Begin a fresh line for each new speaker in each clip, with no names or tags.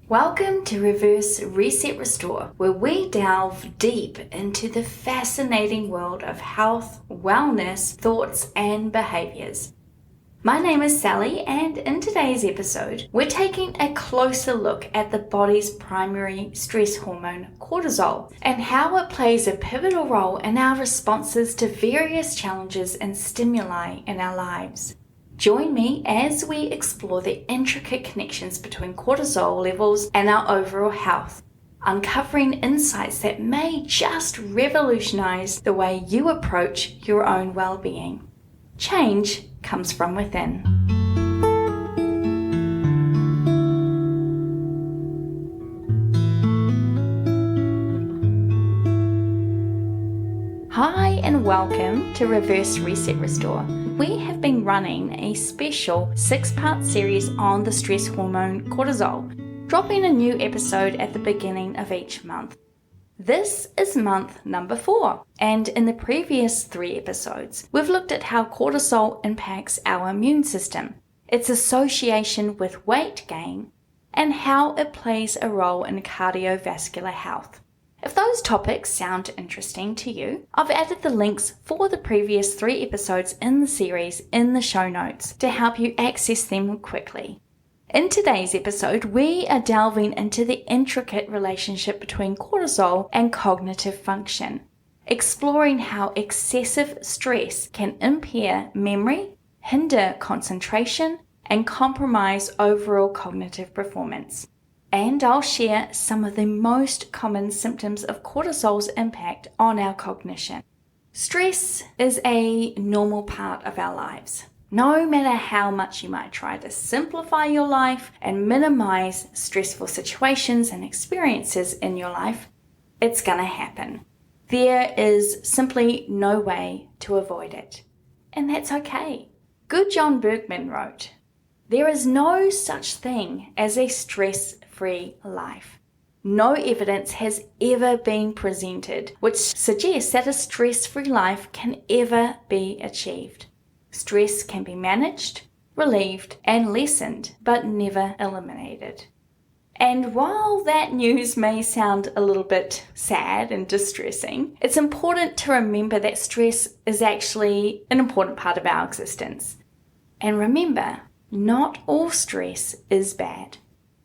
Welcome to Reverse Reset Restore, where we delve deep into the fascinating world of health, wellness, thoughts, and behaviors. My name is Sally, and in today's episode, we're taking a closer look at the body's primary stress hormone, cortisol, and how it plays a pivotal role in our responses to various challenges and stimuli in our lives. Join me as we explore the intricate connections between cortisol levels and our overall health, uncovering insights that may just revolutionize the way you approach your own well-being. Change comes from within. Hi and welcome to Reverse Reset Restore. We have been running a special 6-part series on the stress hormone cortisol, dropping a new episode at the beginning of each month. This is month number 4, and in the previous 3 episodes, we've looked at how cortisol impacts our immune system, its association with weight gain, and how it plays a role in cardiovascular health. If those topics sound interesting to you, I've added the links for the previous 3 episodes in the series in the show notes to help you access them quickly. In today's episode, we are delving into the intricate relationship between cortisol and cognitive function, exploring how excessive stress can impair memory, hinder concentration, and compromise overall cognitive performance. And I'll share some of the most common symptoms of cortisol's impact on our cognition. Stress is a normal part of our lives. No matter how much you might try to simplify your life and minimize stressful situations and experiences in your life, it's gonna happen. There is simply no way to avoid it. And that's okay. Good John Bergman wrote, "There is no such thing as a stress-free life. No evidence has ever been presented which suggests that a stress-free life can ever be achieved. Stress can be managed, relieved, and lessened, but never eliminated." And while that news may sound a little bit sad and distressing, it's important to remember that stress is actually an important part of our existence. And remember, not all stress is bad.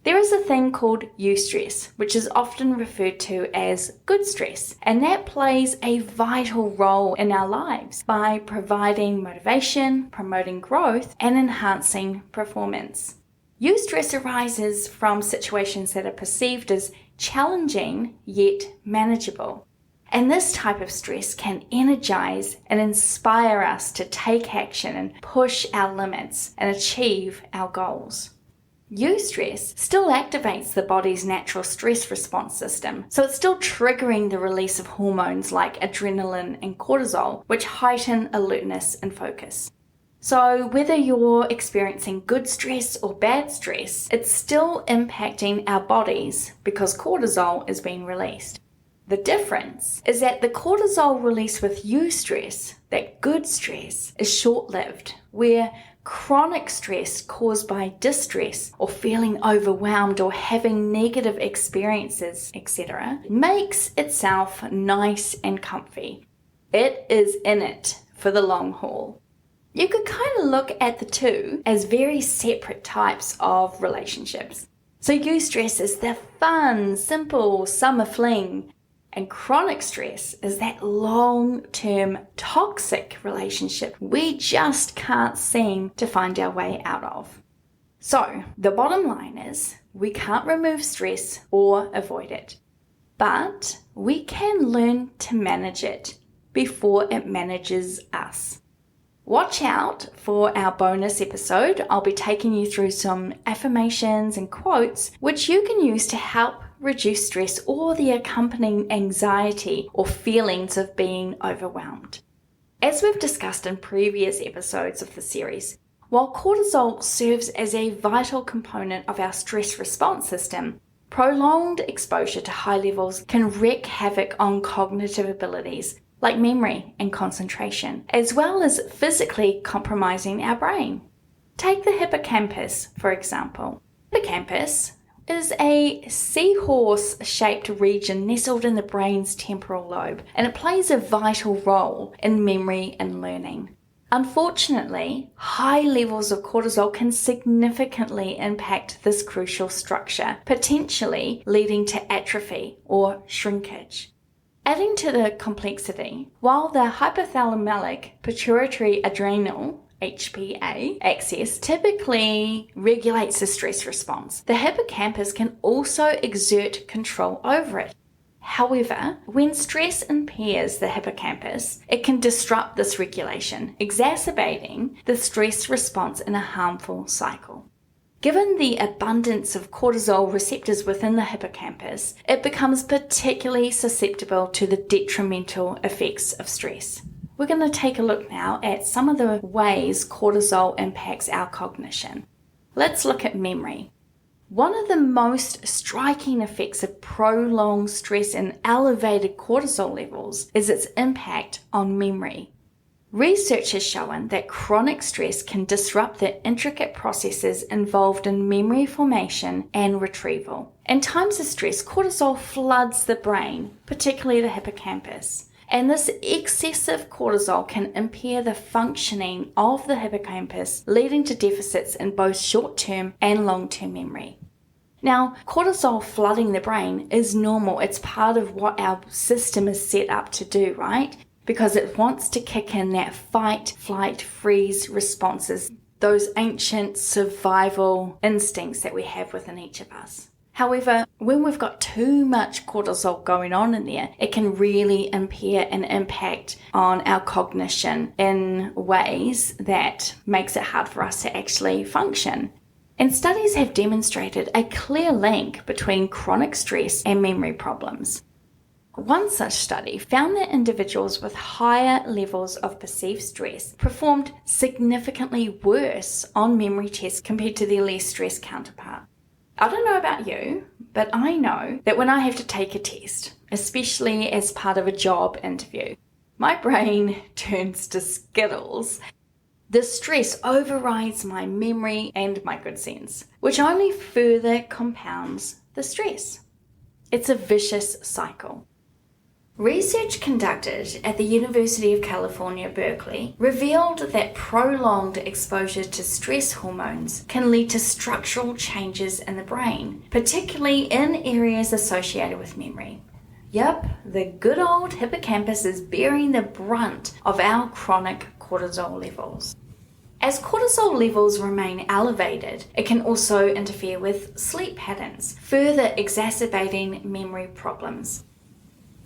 There is a thing called eustress, which is often referred to as good stress, and that plays a vital role in our lives by providing motivation, promoting growth, and enhancing performance. Eustress arises from situations that are perceived as challenging yet manageable. And this type of stress can energize and inspire us to take action and push our limits and achieve our goals. Eustress still activates the body's natural stress response system, so it's still triggering the release of hormones like adrenaline and cortisol, which heighten alertness and focus. So whether you're experiencing good stress or bad stress, it's still impacting our bodies because cortisol is being released. The difference is that the cortisol release with eustress, that good stress, is short-lived, where chronic stress caused by distress or feeling overwhelmed or having negative experiences, etc., makes itself nice and comfy. It is in it for the long haul. You could kind of look at the two as very separate types of relationships. So eustress is the fun, simple summer fling, and chronic stress is that long-term toxic relationship we just can't seem to find our way out of. So the bottom line is we can't remove stress or avoid it, but we can learn to manage it before it manages us. Watch out for our bonus episode. I'll be taking you through some affirmations and quotes which you can use to help reduce stress or the accompanying anxiety or feelings of being overwhelmed. As we've discussed in previous episodes of the series, while cortisol serves as a vital component of our stress response system, prolonged exposure to high levels can wreak havoc on cognitive abilities like memory and concentration, as well as physically compromising our brain. Take the hippocampus, for example. Hippocampus, is a seahorse-shaped region nestled in the brain's temporal lobe, and it plays a vital role in memory and learning. Unfortunately, high levels of cortisol can significantly impact this crucial structure, potentially leading to atrophy or shrinkage. Adding to the complexity, while the hypothalamic pituitary adrenal HPA axis typically regulates the stress response, the hippocampus can also exert control over it. However, when stress impairs the hippocampus, it can disrupt this regulation, exacerbating the stress response in a harmful cycle. Given the abundance of cortisol receptors within the hippocampus, it becomes particularly susceptible to the detrimental effects of stress. We're going to take a look now at some of the ways cortisol impacts our cognition. Let's look at memory. One of the most striking effects of prolonged stress and elevated cortisol levels is its impact on memory. Research has shown that chronic stress can disrupt the intricate processes involved in memory formation and retrieval. In times of stress, cortisol floods the brain, particularly the hippocampus. And this excessive cortisol can impair the functioning of the hippocampus, leading to deficits in both short-term and long-term memory. Now, cortisol flooding the brain is normal. It's part of what our system is set up to do, right? Because it wants to kick in that fight, flight, freeze responses, those ancient survival instincts that we have within each of us. However, when we've got too much cortisol going on in there, it can really impair and impact on our cognition in ways that makes it hard for us to actually function. And studies have demonstrated a clear link between chronic stress and memory problems. One such study found that individuals with higher levels of perceived stress performed significantly worse on memory tests compared to their less stressed counterpart. I don't know about you, but I know that when I have to take a test, especially as part of a job interview, my brain turns to skittles. The stress overrides my memory and my good sense, which only further compounds the stress. It's a vicious cycle. Research conducted at the University of California, Berkeley, revealed that prolonged exposure to stress hormones can lead to structural changes in the brain, particularly in areas associated with memory. Yep, the good old hippocampus is bearing the brunt of our chronic cortisol levels. As cortisol levels remain elevated, it can also interfere with sleep patterns, further exacerbating memory problems.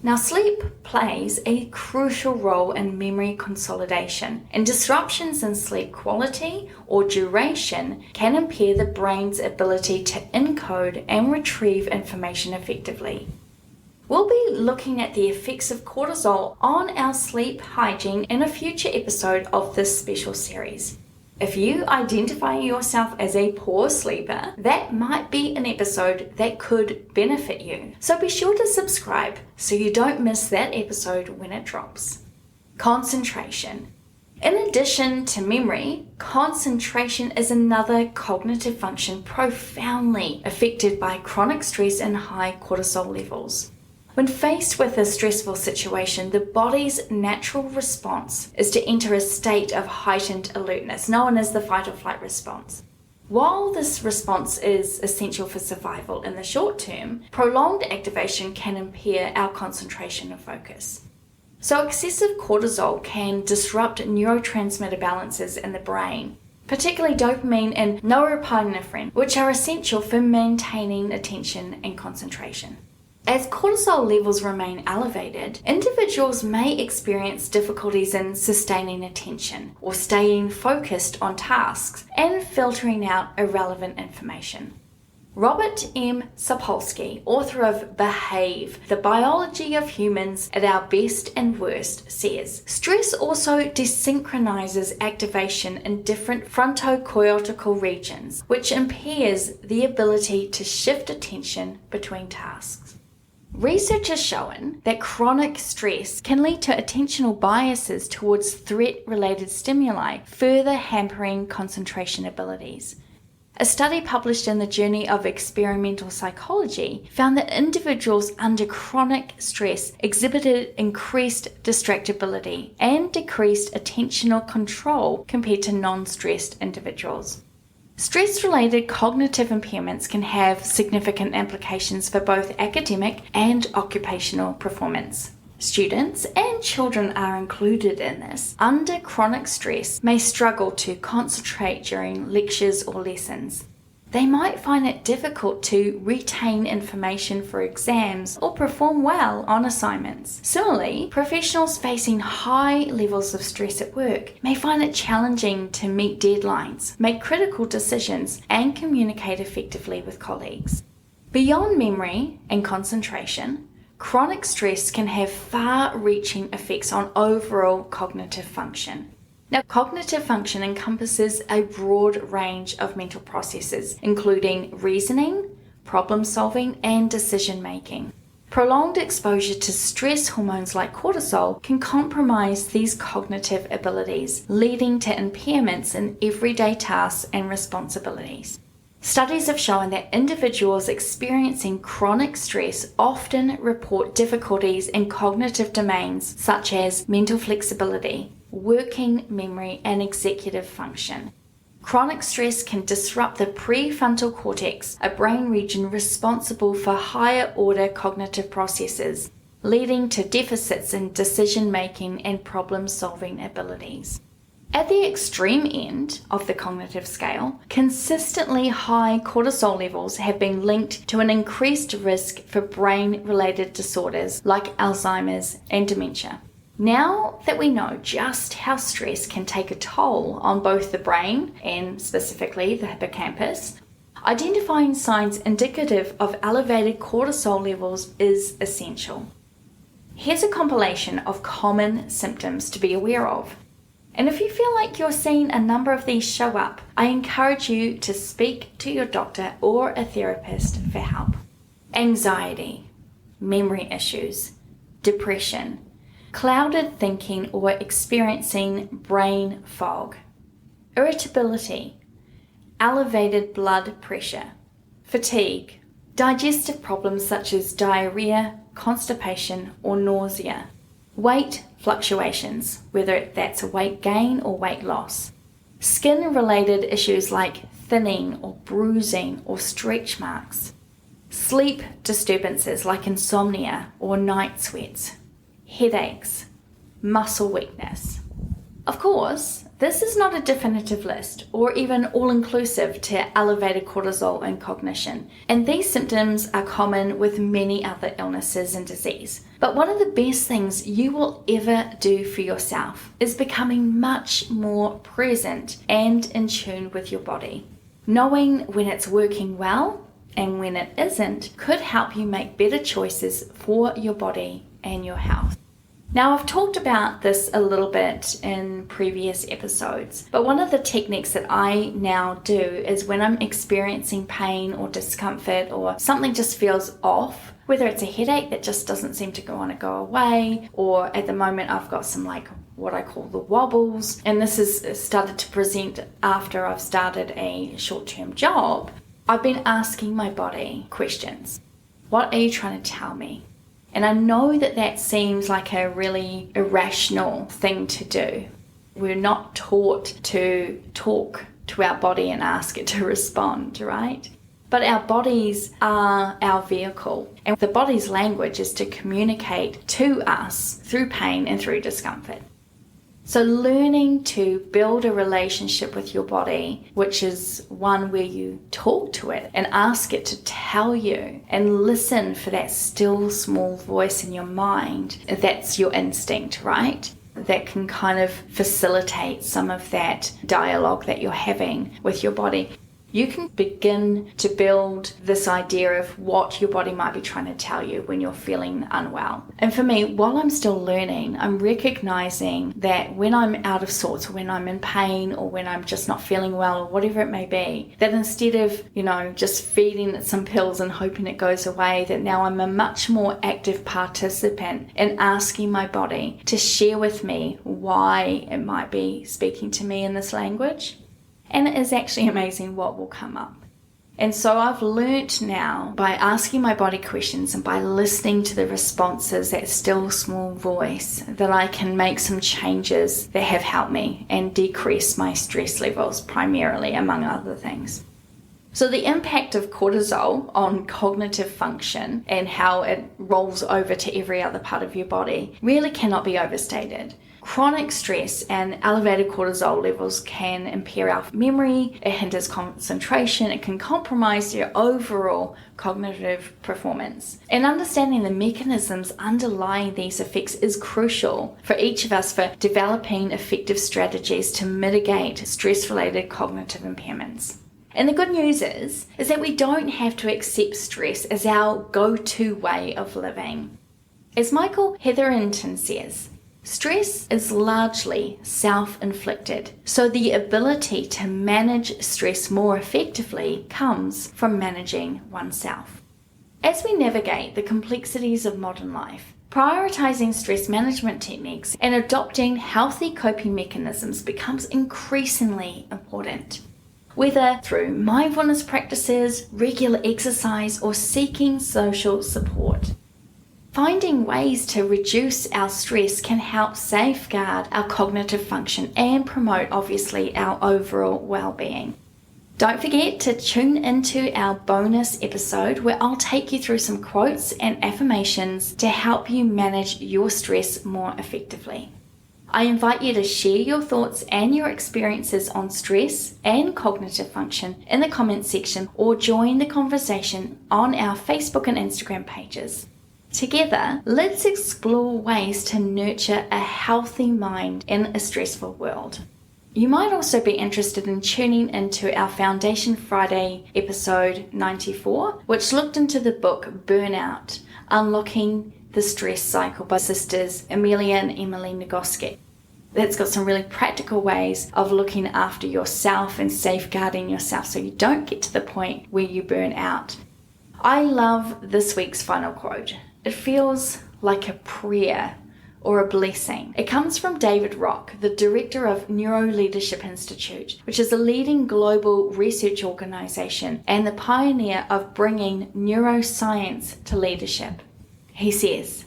Now, sleep plays a crucial role in memory consolidation, and disruptions in sleep quality or duration can impair the brain's ability to encode and retrieve information effectively. We'll be looking at the effects of cortisol on our sleep hygiene in a future episode of this special series. If you identify yourself as a poor sleeper, that might be an episode that could benefit you. So be sure to subscribe so you don't miss that episode when it drops. Concentration. In addition to memory, concentration is another cognitive function profoundly affected by chronic stress and high cortisol levels. When faced with a stressful situation, the body's natural response is to enter a state of heightened alertness, known as the fight or flight response. While this response is essential for survival in the short term, prolonged activation can impair our concentration and focus. So excessive cortisol can disrupt neurotransmitter balances in the brain, particularly dopamine and norepinephrine, which are essential for maintaining attention and concentration. As cortisol levels remain elevated, individuals may experience difficulties in sustaining attention or staying focused on tasks and filtering out irrelevant information. Robert M. Sapolsky, author of Behave, The Biology of Humans at Our Best and Worst, says, stress also desynchronizes activation in different frontocortical regions, which impairs the ability to shift attention between tasks. Research has shown that chronic stress can lead to attentional biases towards threat-related stimuli, further hampering concentration abilities. A study published in the Journal of Experimental Psychology found that individuals under chronic stress exhibited increased distractibility and decreased attentional control compared to non-stressed individuals. Stress-related cognitive impairments can have significant implications for both academic and occupational performance. Students and children are included in this. Under chronic stress, may struggle to concentrate during lectures or lessons. They might find it difficult to retain information for exams or perform well on assignments. Similarly, professionals facing high levels of stress at work may find it challenging to meet deadlines, make critical decisions, and communicate effectively with colleagues. Beyond memory and concentration, chronic stress can have far-reaching effects on overall cognitive function. Now, cognitive function encompasses a broad range of mental processes, including reasoning, problem-solving, and decision-making. Prolonged exposure to stress hormones like cortisol can compromise these cognitive abilities, leading to impairments in everyday tasks and responsibilities. Studies have shown that individuals experiencing chronic stress often report difficulties in cognitive domains such as mental flexibility, working memory, and executive function. Chronic stress can disrupt the prefrontal cortex, a brain region responsible for higher order cognitive processes, leading to deficits in decision-making and problem-solving abilities. At the extreme end of the cognitive scale, consistently high cortisol levels have been linked to an increased risk for brain-related disorders like Alzheimer's and dementia. Now that we know just how stress can take a toll on both the brain and specifically the hippocampus, identifying signs indicative of elevated cortisol levels is essential. Here's a compilation of common symptoms to be aware of. And if you feel like you're seeing a number of these show up, I encourage you to speak to your doctor or a therapist for help. Anxiety, memory issues, depression, clouded thinking or experiencing brain fog, irritability, elevated blood pressure, fatigue, digestive problems such as diarrhea, constipation, or nausea, weight fluctuations, whether that's a weight gain or weight loss, skin-related issues like thinning or bruising or stretch marks, sleep disturbances like insomnia or night sweats, headaches, muscle weakness. Of course, this is not a definitive list or even all-inclusive to elevated cortisol and cognition, and these symptoms are common with many other illnesses and disease. But one of the best things you will ever do for yourself is becoming much more present and in tune with your body. Knowing when it's working well and when it isn't could help you make better choices for your body and your health. Now, I've talked about this a little bit in previous episodes, but one of the techniques that I now do is when I'm experiencing pain or discomfort or something just feels off, whether it's a headache that just doesn't seem to want to go away, or at the moment I've got some what I call the wobbles, and this has started to present after I've started a short-term job, I've been asking my body questions. What are you trying to tell me? And I know that seems like a really irrational thing to do. We're not taught to talk to our body and ask it to respond, right? But our bodies are our vehicle, and the body's language is to communicate to us through pain and through discomfort. So learning to build a relationship with your body, which is one where you talk to it and ask it to tell you and listen for that still small voice in your mind, that's your instinct, right? That can kind of facilitate some of that dialogue that you're having with your body. You can begin to build this idea of what your body might be trying to tell you when you're feeling unwell. And for me, while I'm still learning, I'm recognizing that when I'm out of sorts, or when I'm in pain, or when I'm just not feeling well, or whatever it may be, that instead of, just feeding it some pills and hoping it goes away, that now I'm a much more active participant in asking my body to share with me why it might be speaking to me in this language. And it is actually amazing what will come up. And so I've learnt now by asking my body questions and by listening to the responses, that still small voice, that I can make some changes that have helped me and decrease my stress levels primarily, among other things. So the impact of cortisol on cognitive function and how it rolls over to every other part of your body really cannot be overstated. Chronic stress and elevated cortisol levels can impair our memory, it hinders concentration, it can compromise your overall cognitive performance. And understanding the mechanisms underlying these effects is crucial for each of us for developing effective strategies to mitigate stress-related cognitive impairments. And the good news is that we don't have to accept stress as our go-to way of living. As Michael Hetherington says, stress is largely self-inflicted, so the ability to manage stress more effectively comes from managing oneself. As we navigate the complexities of modern life, prioritizing stress management techniques and adopting healthy coping mechanisms becomes increasingly important. Whether through mindfulness practices, regular exercise, or seeking social support. Finding ways to reduce our stress can help safeguard our cognitive function and promote, obviously, our overall well-being. Don't forget to tune into our bonus episode where I'll take you through some quotes and affirmations to help you manage your stress more effectively. I invite you to share your thoughts and your experiences on stress and cognitive function in the comments section or join the conversation on our Facebook and Instagram pages. Together, let's explore ways to nurture a healthy mind in a stressful world. You might also be interested in tuning into our Foundation Friday episode 94, which looked into the book Burnout, Unlocking the Stress Cycle by sisters Amelia and Emily Nagoski. That's got some really practical ways of looking after yourself and safeguarding yourself so you don't get to the point where you burn out. I love this week's final quote. It feels like a prayer or a blessing. It comes from David Rock, the director of Neuro Leadership Institute, which is a leading global research organization and the pioneer of bringing neuroscience to leadership. He says,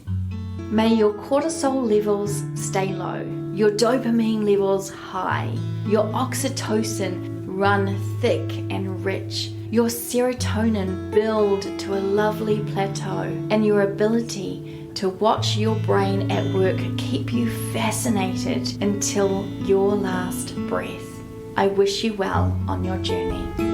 "May your cortisol levels stay low, your dopamine levels high, your oxytocin run thick and rich, your serotonin build to a lovely plateau, and your ability to watch your brain at work keep you fascinated until your last breath. I wish you well on your journey."